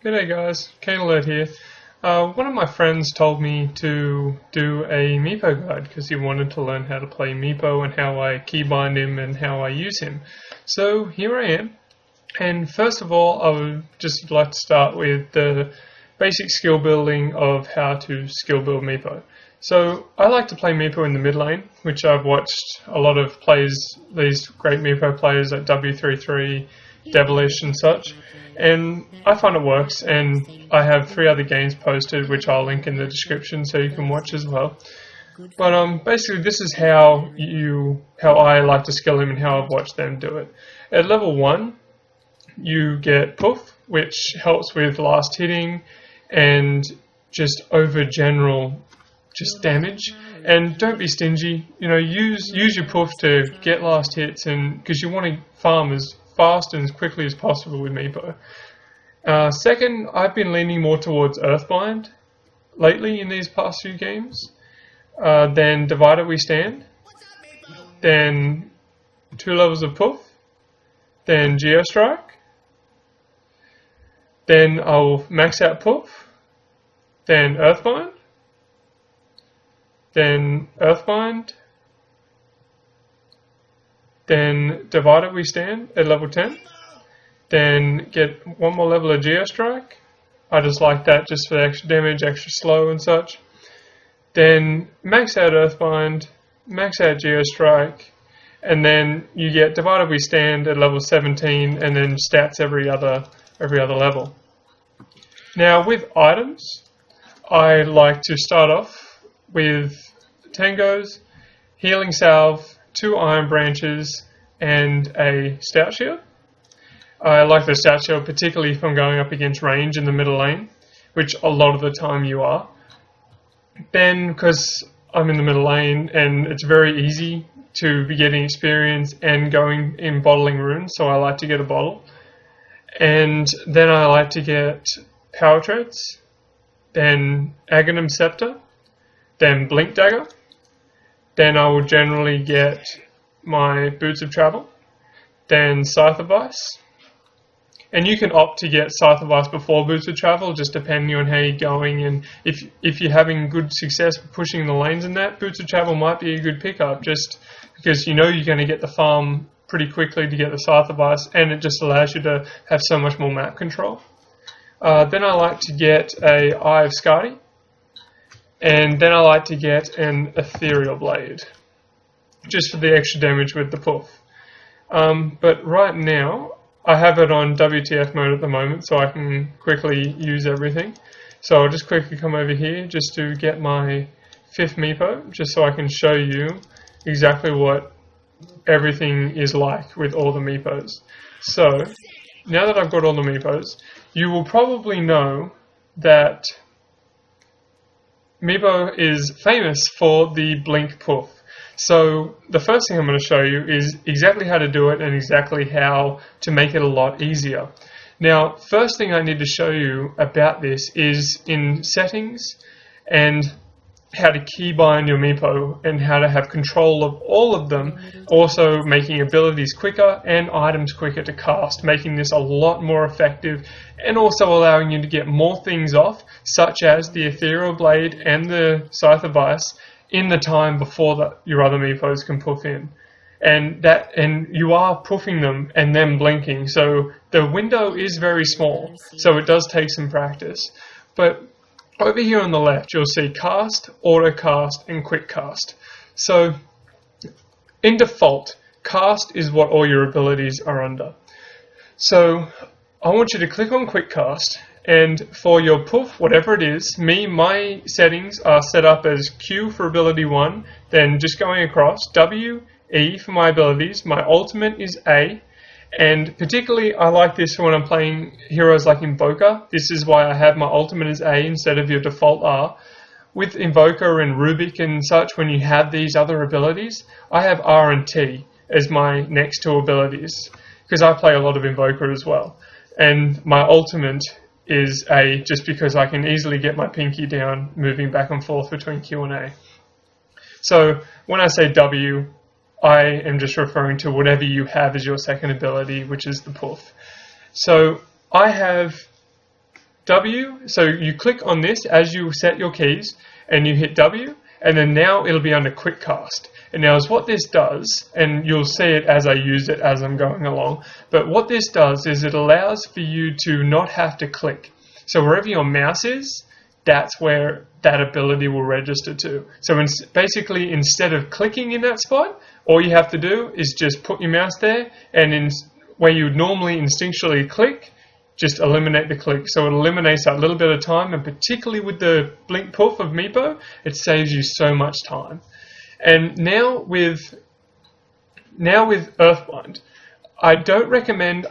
G'day guys, Kane Alert here. One of my friends told me to do a Meepo guide because he wanted to learn how to play Meepo and how I keybind him and how I use him. So here I am, and first of all I would just like to start with the basic skill building of how to skill build Meepo. So I like to play Meepo in the mid lane, which I've watched a lot of players, these great Meepo players like W33, Devilish and such, and I find it works, and I have 3 other games posted which I'll link in the description so you can watch as well. But basically this is how I like to skill him and how I've watched them do it. At level 1 you get Poof, which helps with last hitting and just over general damage. And don't be stingy, use your Poof to get last hits, and because you want to farm as fast and as quickly as possible with Meepo. Second, I've been leaning more towards Earthbind lately in these past few games. Then Divided We Stand. Then 2 levels of Poof. Then Geostrike. Then I'll max out Poof. Then Earthbind. Then Earthbind. Then Divided We Stand at level 10. Then get 1 more level of Geostrike. I just like that just for extra damage, extra slow and such. Then max out Earthbind, max out Geostrike, and then you get Divided We Stand at level 17, and then stats every other level. Now with items, I like to start off with Tangos, Healing Salve, 2 Iron Branches, and a Stout Shield. I like the Stout Shield particularly if I'm going up against range in the middle lane, which a lot of the time you are. Then, because I'm in the middle lane and it's very easy to be getting experience and going in bottling runes, so I like to get a bottle. And then I like to get Power Treads, then Aghanim Scepter, then Blink Dagger. Then I will generally get my Boots of Travel, then Scythe of Ice. And you can opt to get Scythe of Ice before Boots of Travel, just depending on how you're going. And if you're having good success pushing the lanes in that, Boots of Travel might be a good pickup, just because you're going to get the farm pretty quickly to get the Scythe of Ice, and it just allows you to have so much more map control. Then I like to get a Eye of Skadi. And then I like to get an Ethereal Blade, just for the extra damage with the Poof. But right now, I have it on WTF mode at the moment, so I can quickly use everything. So I'll just quickly come over here just to get my 5th Meepo, just so I can show you exactly what everything is like with all the Meepos. So, now that I've got all the Meepos, you will probably know that Meepo is famous for the Blink Poof. So the first thing I'm going to show you is exactly how to do it and exactly how to make it a lot easier. Now, first thing I need to show you about this is in settings and how to keybind your Meepo and how to have control of all of them, also making abilities quicker and items quicker to cast, making this a lot more effective and also allowing you to get more things off, such as the Ethereal Blade and the Scythe of Ice in the time before your other Meepos can poof in. And you are poofing them and then blinking, so the window is very small, so it does take some practice. But over here on the left, you'll see Cast, Auto Cast, and Quick Cast. So, in default, Cast is what all your abilities are under. So, I want you to click on Quick Cast, and for your Poof, whatever it is, my settings are set up as Q for ability 1, then just going across, W, E for my abilities, my ultimate is A, and particularly I like this when I'm playing heroes like Invoker. This is why I have my ultimate as A instead of your default R. With Invoker and Rubik and such, when you have these other abilities, I have R and T as my next 2 abilities, because I play a lot of Invoker as well. And my ultimate is A, just because I can easily get my pinky down moving back and forth between Q and A. So when I say W, I am just referring to whatever you have as your second ability, which is the Poof. So I have W, so you click on this as you set your keys, and you hit W, and then now it'll be under quick cast. And now is what this does, and you'll see it as I use it as I'm going along, but what this does is it allows for you to not have to click. So wherever your mouse is, that's where that ability will register to. So basically, instead of clicking in that spot, all you have to do is just put your mouse there, and where you would normally instinctually click, just eliminate the click. So it eliminates that little bit of time, and particularly with the blink poof of Meepo, it saves you so much time. And now with Earthbind, I recommend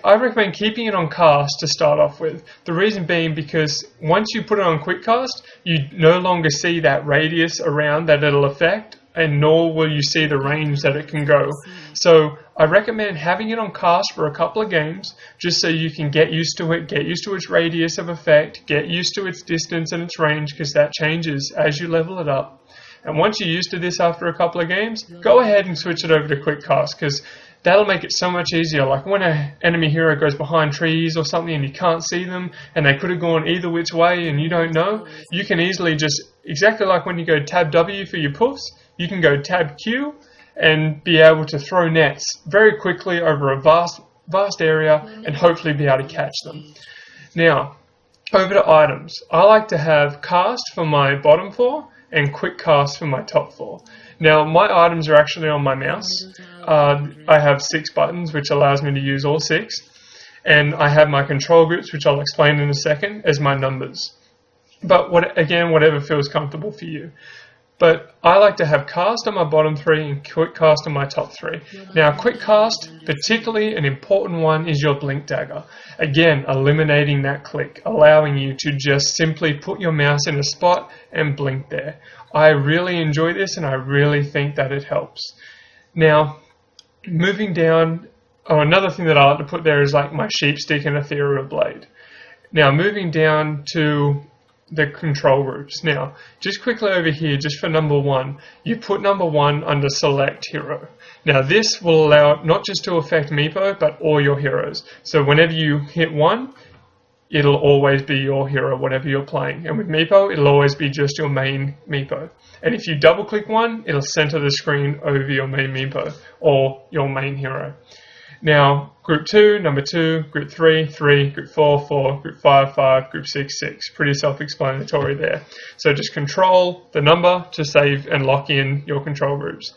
keeping it on cast to start off with. The reason being because once you put it on quick cast, you no longer see that radius around that it'll affect, and nor will you see the range that it can go. So I recommend having it on cast for a couple of games, just so you can get used to it, get used to its radius of effect, get used to its distance and its range, because that changes as you level it up. And once you're used to this after a couple of games, go ahead and switch it over to quick cast, because that'll make it so much easier. Like when an enemy hero goes behind trees or something and you can't see them, and they could have gone either which way and you don't know, you can easily just, exactly like when you go tab W for your poofs, you can go tab Q and be able to throw nets very quickly over a vast area and hopefully be able to catch them. Now, over to items. I like to have cast for my bottom 4 and quick cast for my top 4. Now, my items are actually on my mouse. I have 6 buttons, which allows me to use all 6. And I have my control groups, which I'll explain in a second, as my numbers. But whatever feels comfortable for you. But I like to have cast on my bottom 3 and quick cast on my top 3. Now, quick cast, particularly an important one, is your blink dagger. Again, eliminating that click, allowing you to just simply put your mouse in a spot and blink there. I really enjoy this, and I really think that it helps. Now, moving down, another thing that I like to put there is like my sheep stick and ethereal blade. Now, moving down to the control groups. Now, just quickly over here, just for number 1, you put number 1 under select hero. Now, this will allow it not just to affect Meepo, but all your heroes. So whenever you hit 1, it'll always be your hero, whatever you're playing. And with Meepo, it'll always be just your main Meepo. And if you double click 1, it'll center the screen over your main Meepo, or your main hero. Now, group 2, number 2, group 3, 3, group 4, 4, group 5, 5, group 6, 6. Pretty self-explanatory there. So just control the number to save and lock in your control groups.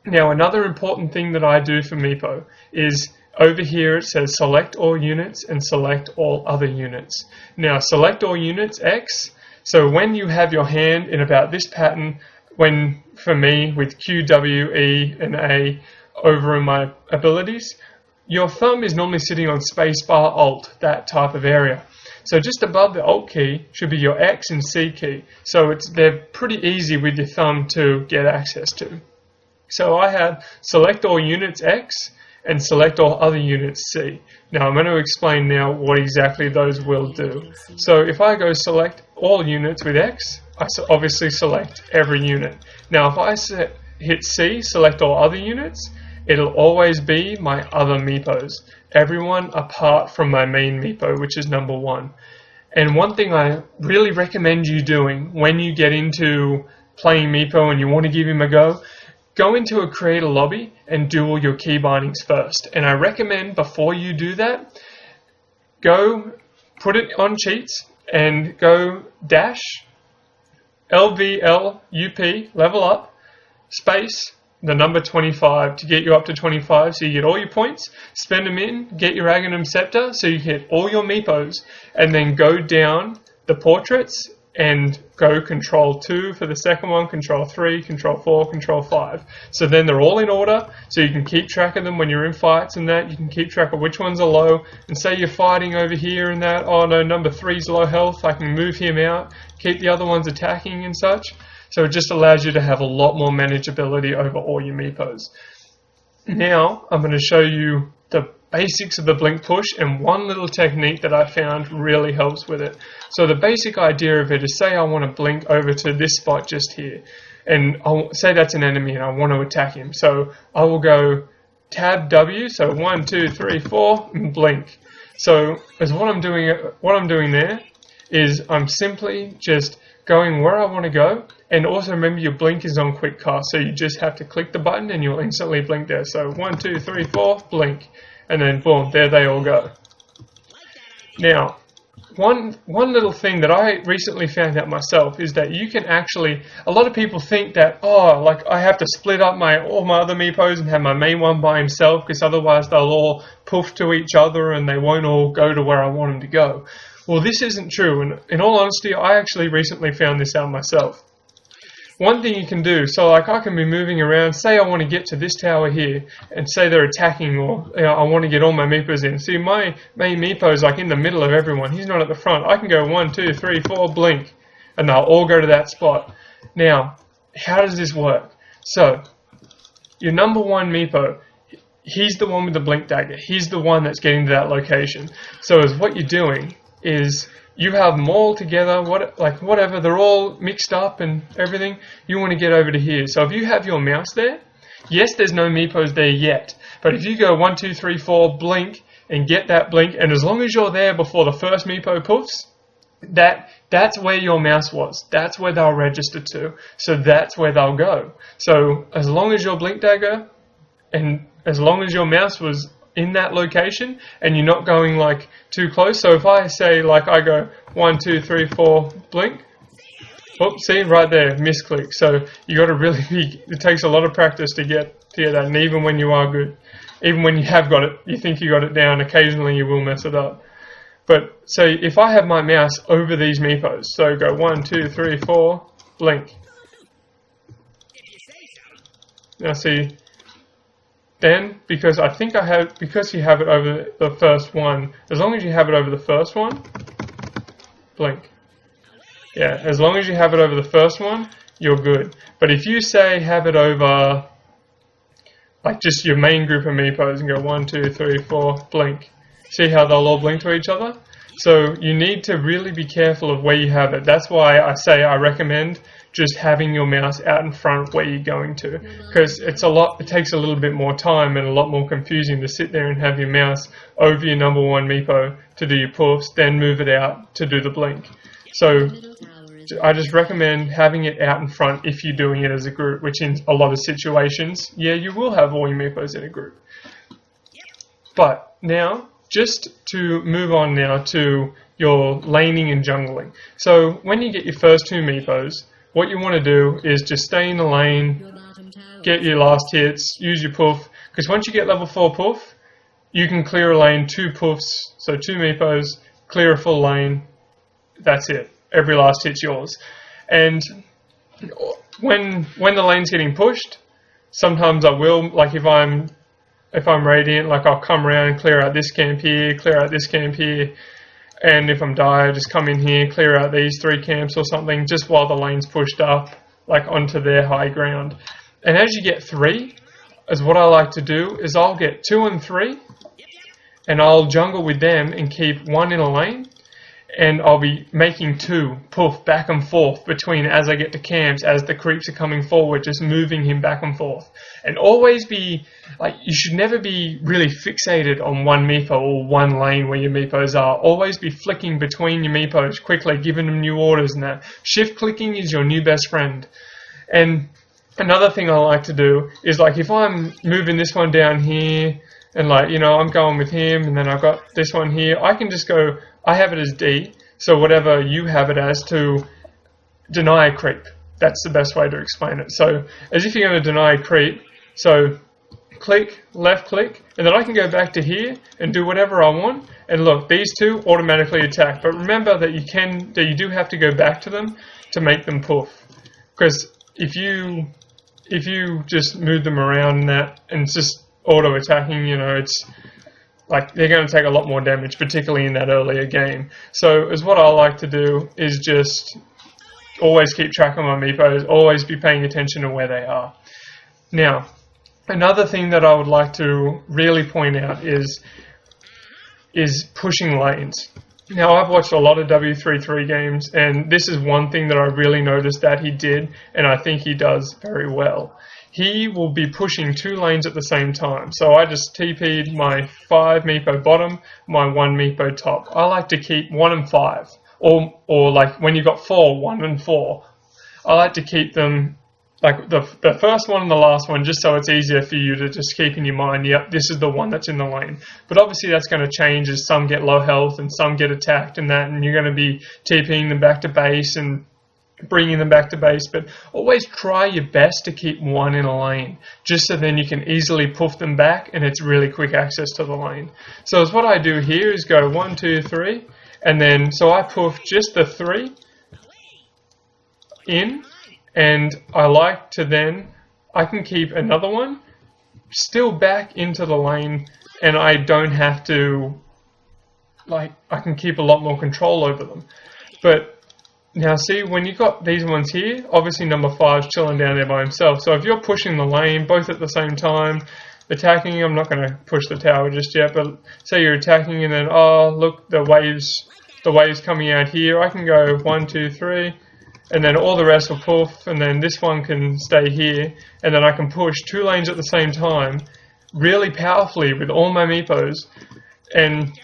Now, another important thing that I do for Meepo is over here it says select all units and select all other units. Now, select all units X. So when you have your hand in about this pattern, for me, with Q, W, E, and A, over in my abilities, your thumb is normally sitting on spacebar Alt, that type of area. So just above the Alt key should be your X and C key. So they're pretty easy with your thumb to get access to. So I have select all units X and select all other units C. Now I'm going to explain now what exactly those will do. So if I go select all units with X, I obviously select every unit. Now if I hit C, select all other units, it'll always be my other Meepos. Everyone apart from my main Meepo, which is number 1. And one thing I really recommend you doing when you get into playing Meepo and you want to give him a go into a creator lobby and do all your key bindings first. And I recommend before you do that, go put it on cheats and go dash LVLUP, level up, space, the number 25 to get you up to 25, so you get all your points, spend them in, get your Aghanim Scepter, so you hit all your Meepos, and then go down the portraits and go Control 2 for the second one, Control 3, Control 4, Control 5. So then they're all in order, so you can keep track of them when you're in fights and that. You can keep track of which ones are low, and say you're fighting over here and that, oh no, number 3's low health, I can move him out, keep the other ones attacking and such. So it just allows you to have a lot more manageability over all your Meepos. Now, I'm going to show you the basics of the blink push and one little technique that I found really helps with it. So the basic idea of it is, say I want to blink over to this spot just here. And I'll say that's an enemy and I want to attack him. So I will go Tab W, so 1, 2, 3, 4, and blink. So as what I'm doing there is I'm simply just going where I want to go, and also remember your blink is on quick cast, so you just have to click the button and you'll instantly blink there. So 1, 2, 3, 4, blink, and then boom, there they all go. Now, one little thing that I recently found out myself is that you can actually, a lot of people think that, oh, like I have to split up all my other Meepos and have my main one by himself, because otherwise they'll all poof to each other and they won't all go to where I want them to go. Well, this isn't true, and in all honesty, I actually recently found this out myself. One thing you can do, so like I can be moving around, say I want to get to this tower here, and say they're attacking, or I want to get all my Meepos in. See, my main Meepo is like in the middle of everyone, he's not at the front. I can go 1, 2, 3, 4, blink, and they'll all go to that spot. Now, how does this work? So, your number 1 Meepo, he's the one with the blink dagger, he's the one that's getting to that location. So as what you're doing is, you have them all together, whatever, they're all mixed up and everything, you want to get over to here. So if you have your mouse there, yes, there's no Meepos there yet, but if you go 1, 2, 3, 4, blink, and get that blink, and as long as you're there before the first Meepo poofs, that's where your mouse was. That's where they'll register to. So that's where they'll go. So as long as your blink dagger, and as long as your mouse was in that location and you're not going like too close. So if I say like I go 1, 2, 3, 4, blink, oh, see right there, misclick. So you got to really be, it takes a lot of practice to get that, and even when you are good, even when you have got it, you think you got it down, occasionally you will mess it up. But so if I have my mouse over these Meepos, so go 1, 2, 3, 4, blink. Now see, then, because you have it over the first one, as long as you have it over the first one, blink. Yeah, as long as you have it over the first one, you're good. But if you say have it over, like just your main group of Meepos and go 1, 2, 3, 4, blink. See how they'll all blink to each other? So you need to really be careful of where you have it. That's why I say I recommend just having your mouse out in front where you're going to, because it takes a little bit more time and a lot more confusing to sit there and have your mouse over your number 1 Meepo to do your poofs, then move it out to do the blink. So I just recommend having it out in front if you're doing it as a group, which in a lot of situations, yeah, you will have all your Meepos in a group. But now, just to move on now to your laning and jungling. So when you get your first 2 Meepos, what you want to do is just stay in the lane, get your last hits, use your poof, because once you get level 4 poof, you can clear a lane 2 poofs, so 2 Meepos, clear a full lane, that's it. Every last hit's yours. And when the lane's getting pushed, sometimes I will, like if I'm Radiant, like I'll come around and clear out this camp here, clear out this camp here, and if I'm Dire, just come in here, clear out these 3 camps or something, just while the lane's pushed up, like onto their high ground. And as you get 3, is what I like to do, is I'll get 2 and 3, and I'll jungle with them and keep 1 in a lane, and I'll be making 2 poof back and forth between as I get to camps, as the creeps are coming forward, just moving him back and forth. And always be, like, you should never be really fixated on 1 Meepo or 1 lane where your Meepos are. Always be flicking between your Meepos quickly, giving them new orders and that. Shift clicking is your new best friend. And another thing I like to do is, like, if I'm moving this one down here, and like, you know, I'm going with him, and then I've got this one here, I can just go, I have it as D, so whatever you have it as, to deny a creep. That's the best way to explain it. So, as if you're going to deny a creep, so click, left click, and then I can go back to here and do whatever I want, and look, these 2 automatically attack. But remember that you do have to go back to them to make them poof. Because if you just move them around and that, and it's just auto-attacking, you know, it's like they're going to take a lot more damage, particularly in that earlier game. So as what I like to do is just always keep track of my Meepos, always be paying attention to where they are. Now, another thing that I would like to really point out is pushing lanes. Now, I've watched a lot of W33 games, and this is one thing that I really noticed that he did, and I think he does very well. he will be pushing 2 lanes at the same time. So I just TP'd my 5 meepo bottom, my 1 meepo top. I like to keep 1 and 5, or like when you got 4, 1 and 4. I like to keep them like the first one and the last one, just so it's easier for you to just keep in your mind, yep, this is the one that's in the lane. But obviously that's going to change as some get low health and some get attacked and that, and you're going to be TPing them back to base and bringing them back to base. But always try your best to keep 1 in a lane, just so then you can easily poof them back and it's really quick access to the lane. So what I do here is go 1, 2, 3, and then so I poof just the 3 in. And I like to then, I can keep another one still back into the lane, and I don't have to, like, I can keep a lot more control over them. But now see, when you got these ones here, obviously number 5's chilling down there by himself. So if you're pushing the lane both at the same time, attacking, I'm not going to push the tower just yet, but say you're attacking and then, oh, look, the wave's coming out here. I can go 1, 2, 3. And then all the rest will poof, and then this one can stay here, and then I can push 2 lanes at the same time, really powerfully with all my meepos, and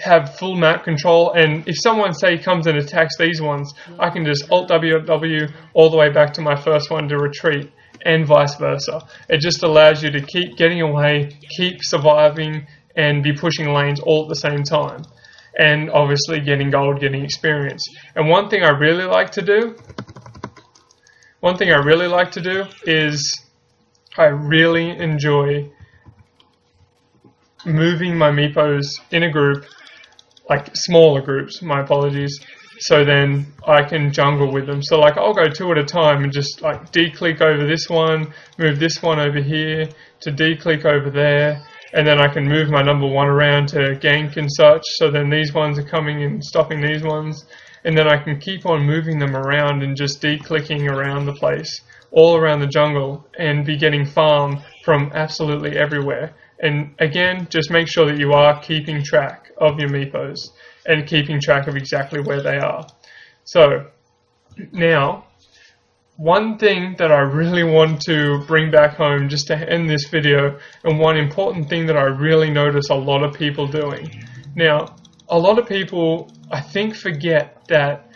have full map control. And if someone, say, comes and attacks these ones, I can just Alt W all the way back to my first one to retreat, and vice versa. It just allows you to keep getting away, keep surviving, and be pushing lanes all at the same time. And obviously getting gold, getting experience. And one thing I really like to do is I really enjoy moving my meepos in a group, like smaller groups, my apologies, so then I can jungle with them. So like I'll go 2 at a time and just like D-click over this one, move this one over here to D-click over there. And then I can move my number 1 around to gank and such, so then these ones are coming and stopping these ones. And then I can keep on moving them around and just de-clicking around the place, all around the jungle, and be getting farm from absolutely everywhere. And again, just make sure that you are keeping track of your meepos and keeping track of exactly where they are. So, now, one thing that I really want to bring back home just to end this video, and one important thing that I really notice a lot of people doing. Now, a lot of people, I think, forget that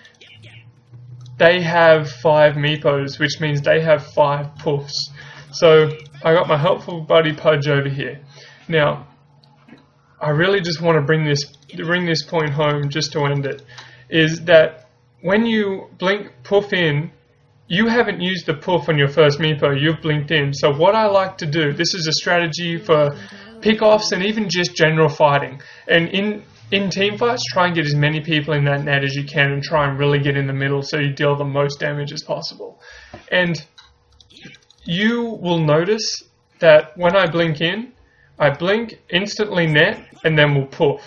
they have 5 meepos, which means they have 5 poofs. So, I got my helpful buddy Pudge over here. Now, I really just want to bring this point home just to end it, is that when you blink poof in, you haven't used the poof on your first meepo, you've blinked in. So what I like to do, this is a strategy for pick-offs and even just general fighting. And in team fights, try and get as many people in that net as you can and try and really get in the middle so you deal the most damage as possible. And you will notice that when I blink in, I blink, instantly net, and then we'll poof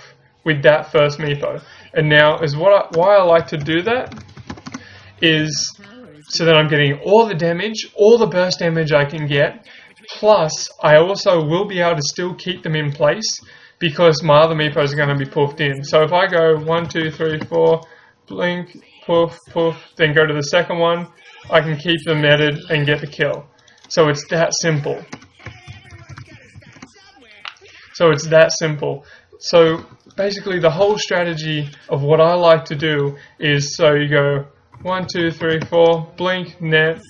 with that first meepo. And now, why I like to do that is so that I'm getting all the damage, all the burst damage I can get, plus I also will be able to still keep them in place because my other meepos are going to be poofed in. So if I go 1, 2, 3, 4, blink, poof, poof, then go to the second one, I can keep them netted and get the kill. So it's that simple. So basically the whole strategy of what I like to do is, so you go 1, 2, 3, 4, blink, net,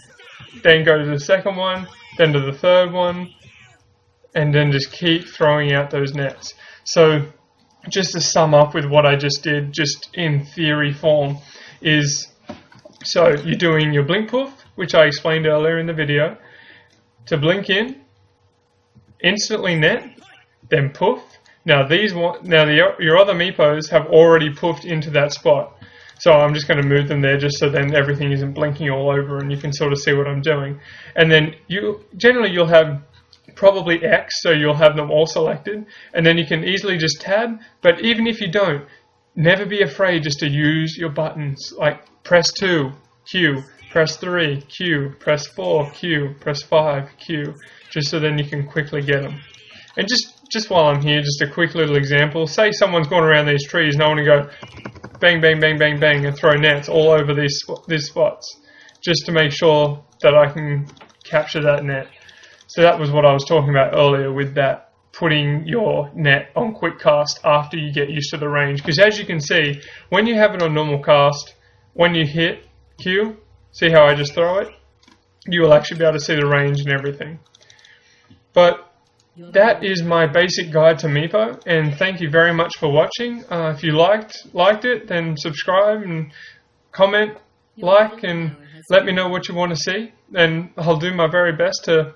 then go to the second one, then to the third one, and then just keep throwing out those nets. So just to sum up with what I just did, just in theory form, is so you're doing your blink poof, which I explained earlier in the video, to blink in, instantly net, then poof. Now your other meepos have already poofed into that spot. So I'm just going to move them there just so then everything isn't blinking all over and you can sort of see what I'm doing. And then you'll have probably X, so you'll have them all selected. And then you can easily just tab. But even if you don't, never be afraid just to use your buttons. Like press 2, Q, press 3, Q, press 4, Q, press 5, Q. Just so then you can quickly get them. And just while I'm here, just a quick little example. Say someone's gone around these trees and I want to go bang, bang, bang, bang, bang, and throw nets all over these spots, just to make sure that I can capture that net. So that was what I was talking about earlier with that, putting your net on quick cast after you get used to the range. Because as you can see, when you have it on normal cast, when you hit Q, see how I just throw it? You will actually be able to see the range and everything. But that is my basic guide to Meepo, and thank you very much for watching. If you liked it, then subscribe and comment, like, and let me know what you want to see. And I'll do my very best to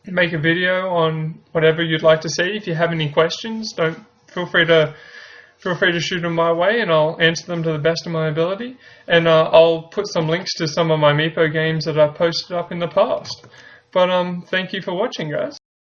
make a video on whatever you'd like to see. If you have any questions, feel free to shoot them my way, and I'll answer them to the best of my ability. And I'll put some links to some of my Meepo games that I've posted up in the past. But thank you for watching, guys.